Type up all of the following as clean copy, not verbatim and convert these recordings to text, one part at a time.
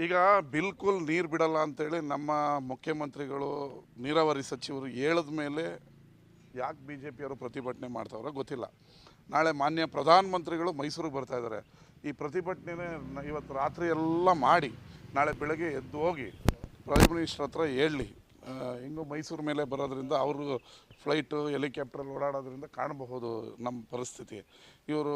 ಈಗ ಬಿಲ್ಕುಲ್ ನೀರು ಬಿಡಲ್ಲ ಅಂತೇಳಿ ನಮ್ಮ ಮುಖ್ಯಮಂತ್ರಿಗಳು ನೀರಾವರಿ ಸಚಿವರು ಹೇಳಿದ ಮೇಲೆ ಯಾಕೆ ಬಿ ಜೆ ಪಿಯವರು ಪ್ರತಿಭಟನೆ ಮಾಡ್ತಾವ್ರೋ ಗೊತ್ತಿಲ್ಲ. ನಾಳೆ ಮಾನ್ಯ ಪ್ರಧಾನಮಂತ್ರಿಗಳು ಮೈಸೂರಿಗೆ ಬರ್ತಾ ಇದ್ದಾರೆ. ಈ ಪ್ರತಿಭಟನೆ ಇವತ್ತು ರಾತ್ರಿ ಎಲ್ಲ ಮಾಡಿ ನಾಳೆ ಬೆಳಗ್ಗೆ ಎದ್ದು ಹೋಗಿ ಪ್ರೈಮ್ ಮಿನಿಸ್ಟರ್ ಹತ್ರ ಹೇಳಲಿ. ಹಿಂಗೂ ಮೈಸೂರು ಮೇಲೆ ಬರೋದ್ರಿಂದ ಅವರು ಫ್ಲೈಟು ಹೆಲಿಕಾಪ್ಟ್ರಲ್ಲಿ ಓಡಾಡೋದ್ರಿಂದ ಕಾಣಬಹುದು ನಮ್ಮ ಪರಿಸ್ಥಿತಿ. ಇವರು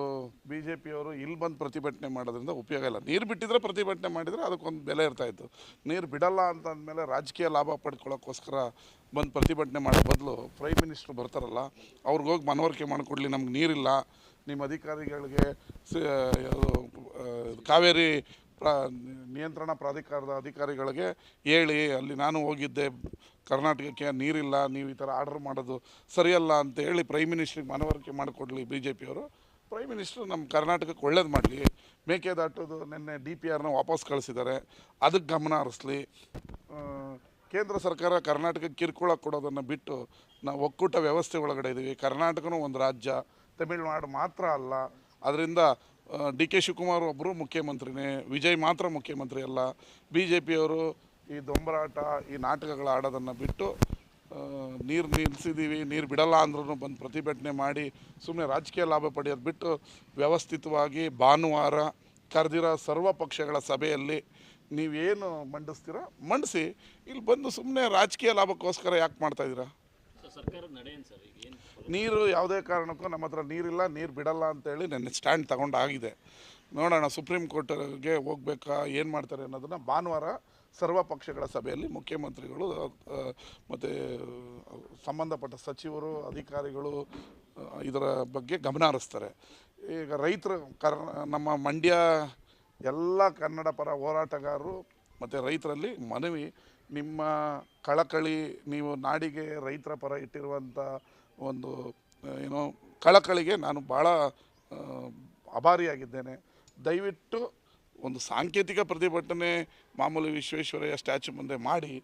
ಬಿ ಜೆ ಪಿಯವರು ಇಲ್ಲಿ ಬಂದು ಪ್ರತಿಭಟನೆ ಮಾಡೋದ್ರಿಂದ ಉಪಯೋಗ ಇಲ್ಲ. ನೀರು ಬಿಟ್ಟಿದ್ರೆ ಪ್ರತಿಭಟನೆ ಮಾಡಿದರೆ ಅದಕ್ಕೊಂದು ಬೆಲೆ ಇರ್ತಾಯಿತ್ತು. ನೀರು ಬಿಡಲ್ಲ ಅಂತಂದಮೇಲೆ ರಾಜಕೀಯ ಲಾಭ ಪಡ್ಕೊಳ್ಳೋಕ್ಕೋಸ್ಕರ ಬಂದು ಪ್ರತಿಭಟನೆ ಮಾಡೋ ಬದಲು ಪ್ರೈಮ್ ಮಿನಿಸ್ಟ್ರು ಬರ್ತಾರಲ್ಲ, ಅವ್ರಿಗೋಗಿ ಮನವರಿಕೆ ಮಾಡಿಕೊಡ್ಲಿ, ನಮ್ಗೆ ನೀರಿಲ್ಲ, ನಿಮ್ಮ ಅಧಿಕಾರಿಗಳಿಗೆ ಕಾವೇರಿ ನಿಯಂತ್ರಣ ಪ್ರಾಧಿಕಾರದ ಅಧಿಕಾರಿಗಳಿಗೆ ಹೇಳಿ, ಅಲ್ಲಿ ನಾನು ಹೋಗಿದ್ದೆ, ಕರ್ನಾಟಕಕ್ಕೆ ನೀರಿಲ್ಲ, ನೀವು ಈ ಥರ ಆರ್ಡರ್ ಮಾಡೋದು ಸರಿಯಲ್ಲ ಅಂತ ಹೇಳಿ ಪ್ರೈಮ್ ಮಿನಿಸ್ಟ್ರಿಗೆ ಮನವರಿಕೆ ಮಾಡಿಕೊಡ್ಲಿ ಬಿ ಜೆ ಪಿಯವರು. ಪ್ರೈಮ್ ಮಿನಿಸ್ಟ್ರು ನಮ್ಮ ಕರ್ನಾಟಕಕ್ಕೆ ಒಳ್ಳೇದು ಮಾಡಲಿ. ಮೇಕೆದಾಟುದು ನಿನ್ನೆ ಡಿ ಪಿ ಆರ್ನ ವಾಪಸ್ ಕಳಿಸಿದ್ದಾರೆ, ಅದಕ್ಕೆ ಗಮನ ಹರಿಸ್ಲಿ. ಕೇಂದ್ರ ಸರ್ಕಾರ ಕರ್ನಾಟಕಕ್ಕೆ ಕಿರುಕುಳ ಕೊಡೋದನ್ನು ಬಿಟ್ಟು ನಾವು ಒಕ್ಕೂಟ ವ್ಯವಸ್ಥೆ ಒಳಗಡೆ ಇದ್ದೀವಿ. ಕರ್ನಾಟಕನೂ ಒಂದು ರಾಜ್ಯ, ತಮಿಳುನಾಡು ಮಾತ್ರ ಅಲ್ಲ. ಅದರಿಂದ ಡಿ ಕೆ ಶಿವಕುಮಾರ್ ಒಬ್ಬರು ಮುಖ್ಯಮಂತ್ರಿನೇ, ವಿಜಯ್ ಮಾತ್ರ ಮುಖ್ಯಮಂತ್ರಿ ಅಲ್ಲ. ಬಿ ಜೆ ಪಿಯವರು ಈ ದೊಂಬರಾಟ, ಈ ನಾಟಕಗಳ ಆಡೋದನ್ನು ಬಿಟ್ಟು ನೀರು ನಿಲ್ಲಿಸಿದ್ದೀವಿ, ನೀರು ಬಿಡಲ್ಲ ಅಂದ್ರೂ ಬಂದು ಪ್ರತಿಭಟನೆ ಮಾಡಿ ಸುಮ್ಮನೆ ರಾಜಕೀಯ ಲಾಭ ಪಡೆಯೋದು ಬಿಟ್ಟು ವ್ಯವಸ್ಥಿತವಾಗಿ ಭಾನುವಾರ ಕರೆದಿರೋ ಸರ್ವ ಪಕ್ಷಗಳ ಸಭೆಯಲ್ಲಿ ನೀವೇನು ಮಂಡಿಸ್ತೀರ ಮಂಡಿಸಿ. ಇಲ್ಲಿ ಬಂದು ಸುಮ್ಮನೆ ರಾಜಕೀಯ ಲಾಭಕ್ಕೋಸ್ಕರ ಯಾಕೆ ಮಾಡ್ತಾಯಿದ್ದೀರಾ? ನೀರು ಯಾವುದೇ ಕಾರಣಕ್ಕೂ ನಮ್ಮ ಹತ್ರ ನೀರಿಲ್ಲ, ನೀರು ಬಿಡಲ್ಲ ಅಂತೇಳಿ ನನ್ನ ಸ್ಟ್ಯಾಂಡ್ ತಗೊಂಡಾಗಿದೆ. ನೋಡೋಣ ಸುಪ್ರೀಂ ಕೋರ್ಟ್ಗೆ ಹೋಗ್ಬೇಕಾ, ಏನು ಮಾಡ್ತಾರೆ ಅನ್ನೋದನ್ನು ಭಾನುವಾರ ಸರ್ವ ಪಕ್ಷಗಳ ಸಭೆಯಲ್ಲಿ ಮುಖ್ಯಮಂತ್ರಿಗಳು ಮತ್ತು ಸಂಬಂಧಪಟ್ಟ ಸಚಿವರು, ಅಧಿಕಾರಿಗಳು ಇದರ ಬಗ್ಗೆ ಗಮನ ಹರಿಸ್ತಾರೆ. ಈಗ ರೈತರು ನಮ್ಮ ಮಂಡ್ಯ ಎಲ್ಲ ಕನ್ನಡ ಪರ ಹೋರಾಟಗಾರರು ಮತ್ತು ರೈತರಲ್ಲಿ ಮನವಿ, ನಿಮ್ಮ ಕಳಕಳಿ, ನೀವು ನಾಡಿಗೆ ರೈತರ ಪರ ಇಟ್ಟಿರುವಂಥ ಒಂದು ಕಳಕಳಿಗೆ ನಾನು ಭಾಳ ಅಭಾರಿಯಾಗಿದ್ದೇನೆ. ದಯವಿಟ್ಟು ಒಂದು ಸಾಂಕೇತಿಕ ಪ್ರತಿಭಟನೆ ಮಾಮೂಲಿ ವಿಶ್ವೇಶ್ವರಯ್ಯ ಸ್ಟ್ಯಾಚು ಮುಂದೆ ಮಾಡಿ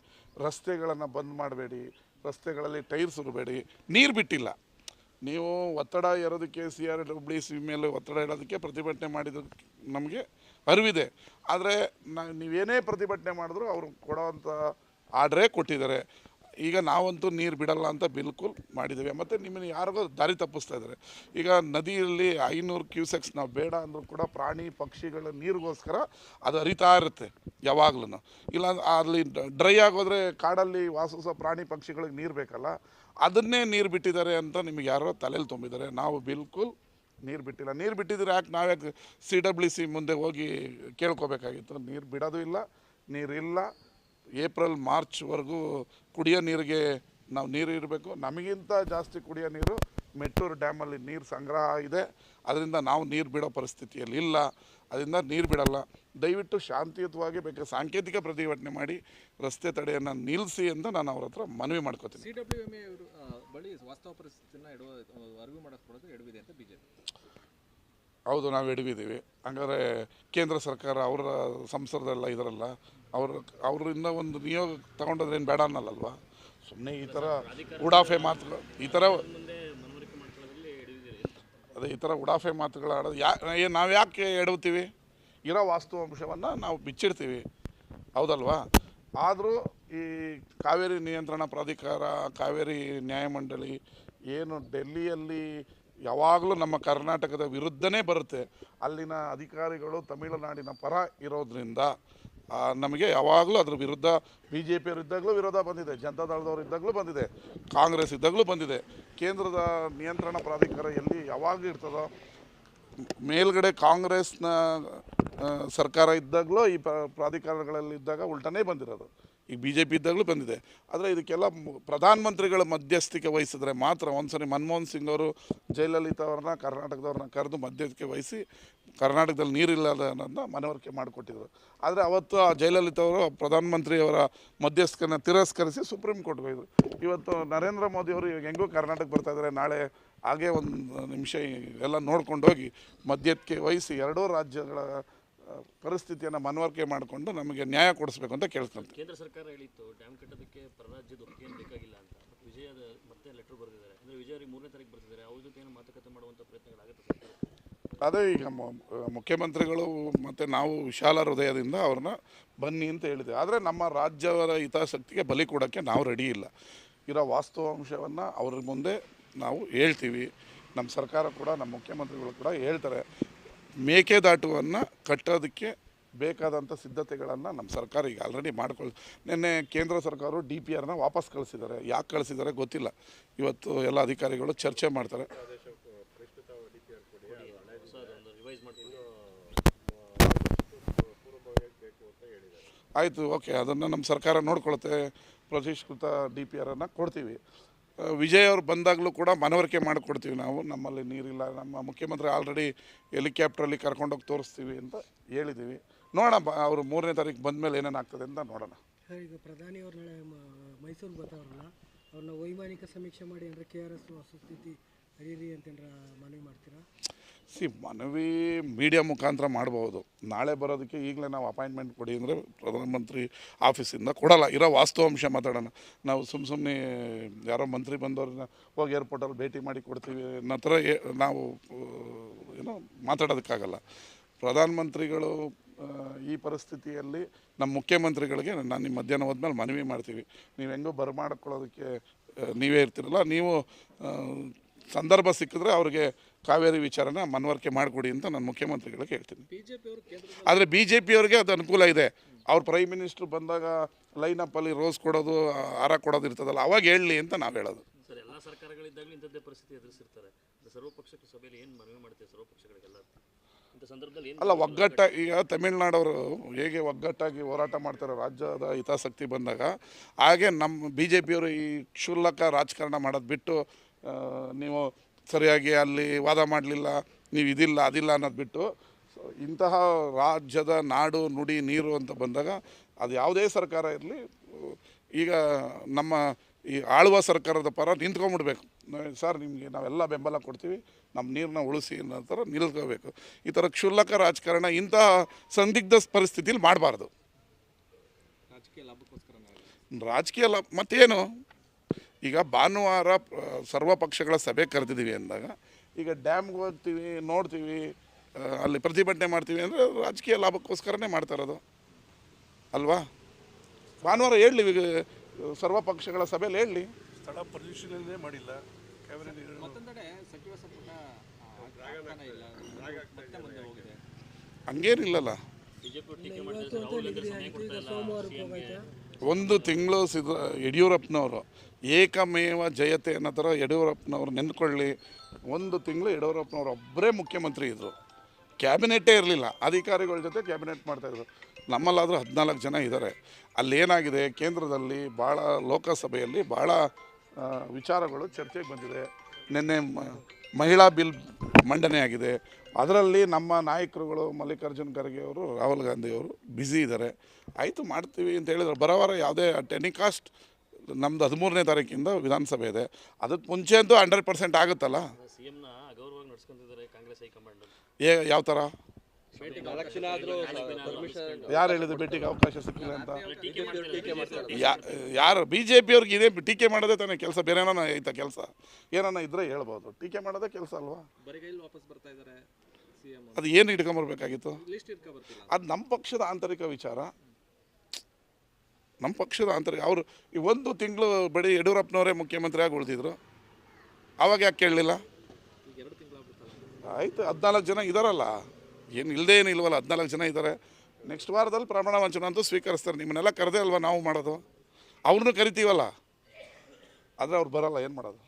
ರಸ್ತೆಗಳನ್ನು ಬಂದ್ ಮಾಡಬೇಡಿ, ರಸ್ತೆಗಳಲ್ಲಿ ಟೈರ್ ಸುರಬೇಡಿ. ನೀರು ಬಿಟ್ಟಿಲ್ಲ, ನೀವು ಒತ್ತಡ ಏರೋದಕ್ಕೆ CRWC ಮೇಲೆ ಒತ್ತಡ ಇಡೋದಕ್ಕೆ ಪ್ರತಿಭಟನೆ ಮಾಡಿದ್ದಕ್ಕೆ ನಮಗೆ ಅರಿವಿದೆ. ಆದರೆ ನೀವೇನೇ ಪ್ರತಿಭಟನೆ ಮಾಡಿದ್ರು ಅವರು ಕೊಡೋವಂಥ ಆರ್ಡ್ರೇ ಕೊಟ್ಟಿದ್ದಾರೆ. ಈಗ ನಾವಂತೂ ನೀರು ಬಿಡಲ್ಲ ಅಂತ ಬಿಲ್ಕುಲ್ ಮಾಡಿದ್ದೇವೆ. ಮತ್ತು ನಿಮ್ಮನ್ನು ಯಾರಿಗೋ ದಾರಿ ತಪ್ಪಿಸ್ತಾ ಇದ್ದಾರೆ. ಈಗ ನದಿಯಲ್ಲಿ 500 ಕ್ಯೂಸೆಕ್ಸ್ ನಾವು ಬೇಡ ಅಂದರೂ ಕೂಡ ಪ್ರಾಣಿ ಪಕ್ಷಿಗಳ ನೀರಿಗೋಸ್ಕರ ಅದು ಹರಿತಾ ಇರುತ್ತೆ ಯಾವಾಗ್ಲೂ. ಇಲ್ಲ ಅಲ್ಲಿ ಡ್ರೈ ಆಗೋದ್ರೆ ಕಾಡಲ್ಲಿ ವಾಸಿಸೋ ಪ್ರಾಣಿ ಪಕ್ಷಿಗಳಿಗೆ ನೀರು ಬೇಕಲ್ಲ, ಅದನ್ನೇ ನೀರು ಬಿಟ್ಟಿದ್ದಾರೆ ಅಂತ ನಿಮಗೆ ಯಾರೋ ತಲೆಯಲ್ಲಿ ತುಂಬಿದ್ದಾರೆ. ನಾವು ಬಿಲ್ಕುಲ್ ನೀರು ಬಿಟ್ಟಿಲ್ಲ. ನೀರು ಬಿಟ್ಟಿದ್ರೆ ಯಾಕೆ ನಾವ್ಯಾಕೆ CWC ಮುಂದೆ ಹೋಗಿ ಕೇಳ್ಕೊಬೇಕಾಗಿತ್ತು? ನೀರು ಬಿಡೋದು ಇಲ್ಲ, ನೀರಿಲ್ಲ. ಏಪ್ರಿಲ್ ಮಾರ್ಚ್ವರೆಗೂ ಕುಡಿಯೋ ನೀರಿಗೆ ನಾವು ನೀರು ಇರಬೇಕು. ನಮಗಿಂತ ಜಾಸ್ತಿ ಕುಡಿಯೋ ನೀರು ಮೆಟ್ಟೂರು ಡ್ಯಾಮಲ್ಲಿ ನೀರು ಸಂಗ್ರಹ ಇದೆ. ಅದರಿಂದ ನಾವು ನೀರು ಬಿಡೋ ಪರಿಸ್ಥಿತಿಯಲ್ಲಿ ಇಲ್ಲ. ಅದರಿಂದ ನೀರು ಬಿಡಲ್ಲ. ದಯವಿಟ್ಟು ಶಾಂತಿಯುತವಾಗಿ ಬೇಕಾದ್ರೆ ಸಾಂಕೇತಿಕ ಪ್ರತಿಭಟನೆ ಮಾಡಿ ರಸ್ತೆ ತಡೆಯನ್ನು ನಿಲ್ಲಿಸಿ ಅಂತ ನಾನು ಅವ್ರ ಹತ್ರ ಮನವಿ ಮಾಡ್ಕೋತೀನಿ. CWMA ಬಳಿ ವಾಸ್ತವ ಪರಿಸ್ಥಿತಿಯನ್ನು ಅರಿವು ಮಾಡಿಸ್ಕೊಡೋದು ಎಡವಿದೆ ಅಂತ ಬಿಜೆಪಿ. ಹೌದು, ನಾವು ಎಡವಿದ್ದೀವಿ. ಹಂಗಾದ್ರೆ ಕೇಂದ್ರ ಸರ್ಕಾರ ಅವರ ಸಂಸದರೆಲ್ಲ ಇದರಲ್ಲ, ಅವರಿಂದ ಒಂದು ನಿಯೋಗ ತಗೊಂಡೋದ್ರೆ ಏನು ಬೇಡ ಅನ್ನಲ್ಲಲ್ವ? ಸುಮ್ಮನೆ ಈ ಥರ ಉಡಾಫೆ ಮಾತುಗಳು, ಈ ಥರ ಉಡಾಫೆ ಮಾತುಗಳು ಆಡೋದು ನಾವು ಯಾಕೆ ಎಡವ್ತೀವಿ? ಇರೋ ವಾಸ್ತವಾಂಶವನ್ನು ನಾವು ಬಿಚ್ಚಿಡ್ತೀವಿ, ಹೌದಲ್ವಾ? ಆದರೂ ಈ ಕಾವೇರಿ ನಿಯಂತ್ರಣ ಪ್ರಾಧಿಕಾರ, ಕಾವೇರಿ ನ್ಯಾಯಮಂಡಳಿ ಏನು ಡೆಲ್ಲಿಯಲ್ಲಿ ಯಾವಾಗಲೂ ನಮ್ಮ ಕರ್ನಾಟಕದ ವಿರುದ್ಧನೇ ಬರುತ್ತೆ. ಅಲ್ಲಿನ ಅಧಿಕಾರಿಗಳು ತಮಿಳುನಾಡಿನ ಪರ ಇರೋದ್ರಿಂದ ನಮಗೆ ಯಾವಾಗಲೂ ಅದ್ರ ವಿರುದ್ಧ BJP ಅವರು ಇದ್ದಾಗಲೂ ವಿರೋಧ ಬಂದಿದೆ, ಜನತಾದಳದವರು ಇದ್ದಾಗಲೂ ಬಂದಿದೆ, ಕಾಂಗ್ರೆಸ್ ಇದ್ದಾಗಲೂ ಬಂದಿದೆ. ಕೇಂದ್ರದ ನಿಯಂತ್ರಣ ಪ್ರಾಧಿಕಾರ ಎಲ್ಲಿ ಯಾವಾಗಲೂ ಇರ್ತದೋ, ಮೇಲ್ಗಡೆ ಕಾಂಗ್ರೆಸ್ನ ಸರ್ಕಾರ ಇದ್ದಾಗಲೂ ಈ ಪ್ರಾಧಿಕಾರಗಳಲ್ಲಿ ಇದ್ದಾಗ ಉಲ್ಟನೇ ಬಂದಿರೋದು. ಈಗ BJP ಇದ್ದಾಗಲೂ ಬಂದಿದೆ. ಆದರೆ ಇದಕ್ಕೆಲ್ಲ ಪ್ರಧಾನಮಂತ್ರಿಗಳ ಮಧ್ಯಸ್ಥಿಕೆ ವಹಿಸಿದ್ರೆ ಮಾತ್ರ. ಒಂದ್ಸರಿ ಮನಮೋಹನ್ ಸಿಂಗ್ ಅವರು ಜಯಲಲಿತಾ ಅವ್ರನ್ನ ಕರ್ನಾಟಕದವ್ರನ್ನ ಕರೆದು ಮಧ್ಯಸ್ಥಿಕೆ ವಹಿಸಿ ಕರ್ನಾಟಕದಲ್ಲಿ ನೀರಿಲ್ಲದ ಅನ್ನೋದನ್ನ ಮನವರಿಕೆ ಮಾಡಿಕೊಟ್ಟಿದ್ರು. ಆದರೆ ಅವತ್ತು ಆ ಜಯಲಲಿತಾ ಅವರು ಪ್ರಧಾನಮಂತ್ರಿಯವರ ಮಧ್ಯಸ್ಥಿಕೆಯನ್ನು ತಿರಸ್ಕರಿಸಿ ಸುಪ್ರೀಂ ಕೋರ್ಟ್ಗೆ ಹೋಗಿದ್ರು. ಇವತ್ತು ನರೇಂದ್ರ ಮೋದಿ ಅವರು ಇವಾಗ ಹೆಂಗೂ ಕರ್ನಾಟಕ ಬರ್ತಾಯಿದ್ದಾರೆ, ನಾಳೆ ಹಾಗೇ ಒಂದು ನಿಮಿಷ ಎಲ್ಲ ನೋಡ್ಕೊಂಡು ಹೋಗಿ ಮಧ್ಯಕ್ಕೆ ವಹಿಸಿ ಎರಡೂ ರಾಜ್ಯಗಳ ಪರಿಸ್ಥಿತಿಯನ್ನು ಮನವರಿಕೆ ಮಾಡಿಕೊಂಡು ನಮಗೆ ನ್ಯಾಯ ಕೊಡಿಸ್ಬೇಕು ಅಂತ ಕೇಳ್ಕೊಂತ. ಕೇಂದ್ರ ಸರ್ಕಾರ ಹೇಳಿತ್ತು ಡ್ಯಾಮ್ ಕಟ್ಟೋದಕ್ಕೆ ರಾಜ್ಯದ ಒಪ್ಪಿಗೆ ಬೇಕಾಗಿಲ್ಲ ಅಂತ. ವಿಜಯದ ಮತ್ತೆ ಲೆಟರ್ ಬರೆದಿದ್ದಾರೆ. ಅಂದರೆ ವಿಜಯರಿಗೆ 3ನೇ ತಾರೀಕು ಬರ್ತಿದ್ದಾರೆ. ಅವ್ರ ಜೊತೆ ಏನು ಮಾತುಕತೆ ಮಾಡುವಂಥ ಪ್ರಯತ್ನಗಳಾಗುತ್ತೆ? ಅದೇ ಈಗ ಮುಖ್ಯಮಂತ್ರಿಗಳು ಮತ್ತು ನಾವು ವಿಶಾಲ ಹೃದಯದಿಂದ ಅವ್ರನ್ನ ಬನ್ನಿ ಅಂತ ಹೇಳಿದೆ. ಆದರೆ ನಮ್ಮ ರಾಜ್ಯದ ಹಿತಾಸಕ್ತಿಗೆ ಬಲಿ ಕೊಡೋಕ್ಕೆ ನಾವು ರೆಡಿ ಇಲ್ಲ. ಇರೋ ವಾಸ್ತವಾಂಶವನ್ನು ಅವ್ರ ಮುಂದೆ ನಾವು ಹೇಳ್ತೀವಿ. ನಮ್ಮ ಸರ್ಕಾರ ಕೂಡ, ನಮ್ಮ ಮುಖ್ಯಮಂತ್ರಿಗಳು ಕೂಡ ಹೇಳ್ತಾರೆ. ಮೇಕೆದಾಟುವನ್ನು ಕಟ್ಟೋದಕ್ಕೆ ಬೇಕಾದಂಥ ಸಿದ್ಧತೆಗಳನ್ನು ನಮ್ಮ ಸರ್ಕಾರ ಈಗ ಆಲ್ರೆಡಿ ನಿನ್ನೆ ಕೇಂದ್ರ ಸರ್ಕಾರ DPRನ ವಾಪಸ್ ಕಳಿಸಿದ್ದಾರೆ. ಯಾಕೆ ಕಳಿಸಿದ್ದಾರೆ ಗೊತ್ತಿಲ್ಲ. ಇವತ್ತು ಎಲ್ಲ ಅಧಿಕಾರಿಗಳು ಚರ್ಚೆ ಮಾಡ್ತಾರೆ. ರಿವೈಸ್ ಮಾಡಿಕೊಂಡು ಆಯಿತು, ಓಕೆ, ಅದನ್ನು ನಮ್ಮ ಸರ್ಕಾರ ನೋಡ್ಕೊಳುತ್ತೆ. ಪರಿಷ್ಕೃತ DPRನ್ನು ಕೊಡ್ತೀವಿ. ವಿಜಯ್ ಅವ್ರು ಬಂದಾಗಲೂ ಕೂಡ ಮನವರಿಕೆ ಮಾಡಿಕೊಡ್ತೀವಿ. ನಾವು ನಮ್ಮಲ್ಲಿ ನೀರಿಲ್ಲ, ನಮ್ಮ ಮುಖ್ಯಮಂತ್ರಿ ಆಲ್ರೆಡಿ ಹೆಲಿಕಾಪ್ಟ್ರಲ್ಲಿ ಕರ್ಕೊಂಡೋಗಿ ತೋರಿಸ್ತೀವಿ ಅಂತ ಹೇಳಿದ್ದೀವಿ. ನೋಡೋಣ, ಅವರು 3ನೇ ತಾರೀಕು ಬಂದಮೇಲೆ ಏನೇನು ಆಗ್ತದೆ ಅಂತ ನೋಡೋಣ. ಸರ್, ಈಗ ಪ್ರಧಾನಿಯವ್ರು ನಾಳೆ ಮೈಸೂರಿಗೆ ಬರ್ತಾವ್ರಲ್ಲ, ಅವ್ರನ್ನ ವೈಮಾನಿಕ ಸಮೀಕ್ಷೆ ಮಾಡಿ ಅಂದರೆ KRS ವಸ್ತುಸ್ಥಿತಿ ಅರಿಯಿರಿ ಅಂತೇನಾರ ಮನವಿ ಮಾಡ್ತೀರಾ? ಮನವಿ ಮೀಡಿಯಾ ಮುಖಾಂತರ ಮಾಡ್ಬೋದು. ನಾಳೆ ಬರೋದಕ್ಕೆ ಈಗಲೇ ನಾವು ಅಪಾಯಿಂಟ್ಮೆಂಟ್ ಕೊಡಿ ಅಂದರೆ ಪ್ರಧಾನಮಂತ್ರಿ ಆಫೀಸಿಂದ ಕೊಡಲ್ಲ. ಇರೋ ವಾಸ್ತವಾಂಶ ಮಾತಾಡೋಣ. ನಾವು ಸುಮ್ಮನೆ ಯಾರೋ ಮಂತ್ರಿ ಬಂದವ್ರನ್ನ ಹೋಗಿ ಏರ್ಪೋರ್ಟಲ್ಲಿ ಭೇಟಿ ಮಾಡಿ ಕೊಡ್ತೀವಿ ಅನ್ನೋ ಥರ ನಾವು ಏನೋ ಮಾತಾಡೋದಕ್ಕಾಗಲ್ಲ. ಪ್ರಧಾನಮಂತ್ರಿಗಳು ಈ ಪರಿಸ್ಥಿತಿಯಲ್ಲಿ ನಮ್ಮ ಮುಖ್ಯಮಂತ್ರಿಗಳಿಗೆ ನಾನು ನಿಮ್ಮ ಮಧ್ಯಾಹ್ನ ಹೋದ್ಮೇಲೆ ಮನವಿ ಮಾಡ್ತೀವಿ. ನೀವು ಹೆಂಗೋ ಬರಮಾಡ್ಕೊಳ್ಳೋದಕ್ಕೆ ನೀವೇ ಇರ್ತೀರಲ್ಲ, ನೀವು ಸಂದರ್ಭ ಸಿಕ್ಕಿದ್ರೆ ಅವ್ರಿಗೆ ಕಾವೇರಿ ವಿಚಾರನ ಮನವರಿಕೆ ಮಾಡಿಕೊಡಿ ಅಂತ ನಾನು ಮುಖ್ಯಮಂತ್ರಿಗಳಿಗೆ ಹೇಳ್ತೀನಿ. ಆದರೆ BJPಯವ್ರಿಗೆ ಅದು ಅನುಕೂಲ ಇದೆ. ಅವ್ರ ಪ್ರೈಮ್ ಮಿನಿಸ್ಟ್ರು ಬಂದಾಗ ಲೈನಪ್ಪಲ್ಲಿ ರೋಸ್ ಕೊಡೋದು, ಹಾರ ಕೊಡೋದು ಇರ್ತದಲ್ಲ, ಅವಾಗ ಹೇಳಲಿ ಅಂತ ನಾವು ಹೇಳೋದು. ಸರ್, ಎಲ್ಲ ಸರ್ಕಾರಗಳಿದ್ದಾಗಲೂ ಇಂಥದ್ದೇ ಪರಿಸ್ಥಿತಿ ಎದುರಿಸಿರ್ತಾರೆ. ಸರ್ವಪಕ್ಷ ಸಭೆಯಲ್ಲಿ ಏನು ಮನವಿ ಮಾಡ್ತೀವಿ ಸರ್ವಪಕ್ಷಗಳಿಗೆಲ್ಲ ಇಂಥ ಸಂದರ್ಭದಲ್ಲಿ? ಏನು ಅಲ್ಲ, ಈಗ ತಮಿಳ್ನಾಡವರು ಹೇಗೆ ಒಗ್ಗಟ್ಟಾಗಿ ಹೋರಾಟ ಮಾಡ್ತಾರೆ ರಾಜ್ಯದ ಹಿತಾಸಕ್ತಿ ಬಂದಾಗ, ಹಾಗೆ ನಮ್ಮ BJPಯವರು ಈ ಕ್ಷುಲ್ಲಕ ರಾಜಕಾರಣ ಮಾಡೋದು ಬಿಟ್ಟು, ನೀವು ಸರಿಯಾಗಿ ಅಲ್ಲಿ ವಾದ ಮಾಡಲಿಲ್ಲ, ನೀವು ಇದಿಲ್ಲ ಅದಿಲ್ಲ ಅನ್ನೋದು ಬಿಟ್ಟು, ಇಂತಹ ರಾಜ್ಯದ ನಾಡು ನುಡಿ ನೀರು ಅಂತ ಬಂದಾಗ ಅದು ಯಾವುದೇ ಸರ್ಕಾರ ಇರಲಿ, ಈಗ ನಮ್ಮ ಈ ಆಳುವ ಸರ್ಕಾರದ ಪರ ನಿಂತ್ಕೊಂಡ್ಬಿಡ್ಬೇಕು. ಸರ್, ನಿಮಗೆ ನಾವೆಲ್ಲ ಬೆಂಬಲ ಕೊಡ್ತೀವಿ, ನಮ್ಮ ನೀರನ್ನ ಉಳಿಸಿ ಅನ್ನೋ ಥರ ನಿಲ್ಕೋಬೇಕು. ಈ ಥರ ಕ್ಷುಲ್ಲಕ ರಾಜಕಾರಣ ಇಂತಹ ಸಂದಿಗ್ಧ ಪರಿಸ್ಥಿತಿಲಿ ಮಾಡಬಾರ್ದು. ರಾಜಕೀಯ ಲಾಭ ಮತ್ತೇನು? ಈಗ ಭಾನುವಾರ ಸರ್ವ ಪಕ್ಷಗಳ ಸಭೆ ಕರೆದಿದ್ದೀವಿ ಅಂದಾಗ, ಈಗ ಡ್ಯಾಮ್ಗೆ ಹೋಗ್ತೀವಿ, ನೋಡ್ತೀವಿ, ಅಲ್ಲಿ ಪ್ರತಿಭಟನೆ ಮಾಡ್ತೀವಿ ಅಂದರೆ ರಾಜಕೀಯ ಲಾಭಕ್ಕೋಸ್ಕರನೇ ಮಾಡ್ತಾ ಇರೋದು ಅಲ್ವಾ? ಭಾನುವಾರ ಹೇಳಲಿ, ಈಗ ಸರ್ವ ಪಕ್ಷಗಳ ಸಭೆಯಲ್ಲಿ ಹೇಳಲಿ. ಸ್ಥಳ ಪರಿಶೀಲನೆ ಮಾಡಿಲ್ಲ. ಕಾವೇರಿ ನೀರು ಮತ್ತೊಂದೆಡೆ ಸಚಿವ ಸಂಪುಟ ಆಗ್ತಾನೆ ಇಲ್ಲ, ಮತ್ತೆ ಮುಂದೆ ಹೋಗಿದೆ. ಹಂಗೇನಿಲ್ಲಲ್ಲ. ಬಿಜೆಪಿ ಟೀಕೆ ಮಾಡಿದ್ರೆ ರಾಹುಲ್ ಗಾಂಧಿ ಸಮಯ ಕೊಡ್ತಾ ಇಲ್ಲ CMಗೆ. ಒಂದು ತಿಂಗಳು ಯಡಿಯೂರಪ್ಪನವರು ಏಕಮೇವ ಜಯತೆ ಅನ್ನೋ ಥರ ಯಡಿಯೂರಪ್ಪನವ್ರು ನೆನ್ಕೊಳ್ಳಿ. ಒಂದು ತಿಂಗಳು ಯಡಿಯೂರಪ್ಪನವ್ರು ಒಬ್ಬರೇ ಮುಖ್ಯಮಂತ್ರಿ ಇದ್ದರು. ಕ್ಯಾಬಿನೆಟ್ಟೇ ಇರಲಿಲ್ಲ. ಅಧಿಕಾರಿಗಳ ಜೊತೆ ಕ್ಯಾಬಿನೆಟ್ ಮಾಡ್ತಾಯಿದ್ರು. ನಮ್ಮಲ್ಲಾದರೂ 14 ಜನ ಇದ್ದಾರೆ. ಅಲ್ಲೇನಾಗಿದೆ, ಕೇಂದ್ರದಲ್ಲಿ ಭಾಳ, ಲೋಕಸಭೆಯಲ್ಲಿ ಭಾಳ ವಿಚಾರಗಳು ಚರ್ಚೆಗೆ ಬಂದಿದೆ. ನಿನ್ನೆ ಮಹಿಳಾ ಬಿಲ್ ಮಂಡನೆ ಆಗಿದೆ. ಅದರಲ್ಲಿ ನಮ್ಮ ನಾಯಕರುಗಳು ಮಲ್ಲಿಕಾರ್ಜುನ್ ಖರ್ಗೆ ಅವರು, ರಾಹುಲ್ ಗಾಂಧಿಯವರು ಬ್ಯುಸಿ ಇದ್ದಾರೆ. ಆಯಿತು, ಮಾಡ್ತೀವಿ ಅಂತ ಹೇಳಿದ್ರು. ಬರೋವಾರ ಯಾವುದೇ ಟೆನಿಕಾಸ್ಟ್ ನಮ್ಮದು 13ನೇ ತಾರೀಕಿಂದ ವಿಧಾನಸಭೆ ಇದೆ. ಅದಕ್ಕೆ ಮುಂಚೆ ಅಂತೂ 100% ಆಗುತ್ತಲ್ಲ. CMನ ಅಗೌರವಾಗಿ ನಡ್ಸ್ಕೊಂತಿದ್ದಾರೆ ಕಾಂಗ್ರೆಸ್ ಹೈಕಮಾಂಡ್. ಯಾವ ಥರ? ಯಾರು ಹೇಳಿದ್ರು ಭೇಟಿಗೆ ಅವಕಾಶ ಸಿಕ್ಕಿಲ್ಲ ಅಂತ? ಯಾರು? BJPಯವ್ರಿಗೆ ಇದೇ ಟೀಕೆ ಮಾಡೋದೇ ತಾನೇ ಕೆಲಸ. ಬೇರೆ ಏನಾನ ಐತಾ ಕೆಲಸ? ಏನಾನ ಇದ್ರೆ ಹೇಳ್ಬೋದು. ಟೀಕೆ ಮಾಡೋದೇ ಕೆಲಸ ಅಲ್ವಾ? ವಾಪಸ್ ಬರ್ತಾ ಇದ್ದಾರೆ CM. ಅದು ಏನು ಇಟ್ಕೊಂಬರ್ಬೇಕಾಗಿತ್ತು? ಅದು ನಮ್ಮ ಪಕ್ಷದ ಆಂತರಿಕ ವಿಚಾರ. ನಮ್ಮ ಪಕ್ಷದ ಆಂತರಿಕ. ಅವರು ಈ ಒಂದು ತಿಂಗಳು ಬರೀ ಯಡಿಯೂರಪ್ಪನವರೇ ಮುಖ್ಯಮಂತ್ರಿಯಾಗಿ ಉಳಿದಿದ್ರು. ಆವಾಗ ಯಾಕೆ ಕೇಳಲಿಲ್ಲ? ಆಯಿತು, 14 ಜನ ಇದ್ದಾರಲ್ಲ, ಏನು ಇಲ್ಲದೇ ಏನು ಇಲ್ವಲ್ಲ, 14 ಜನ ಇದ್ದಾರೆ. ನೆಕ್ಸ್ಟ್ ವಾರದಲ್ಲಿ ಪ್ರಮಾಣ ವಚನ ಅಂತೂ ಸ್ವೀಕರಿಸ್ತಾರೆ. ನಿಮ್ಮನ್ನೆಲ್ಲ ಕರೆದೇ ಅಲ್ವಾ ನಾವು ಮಾಡೋದು. ಅವ್ರನ್ನೂ ಕರಿತೀವಲ್ಲ, ಆದರೆ ಅವ್ರು ಬರೋಲ್ಲ, ಏನು ಮಾಡೋದು?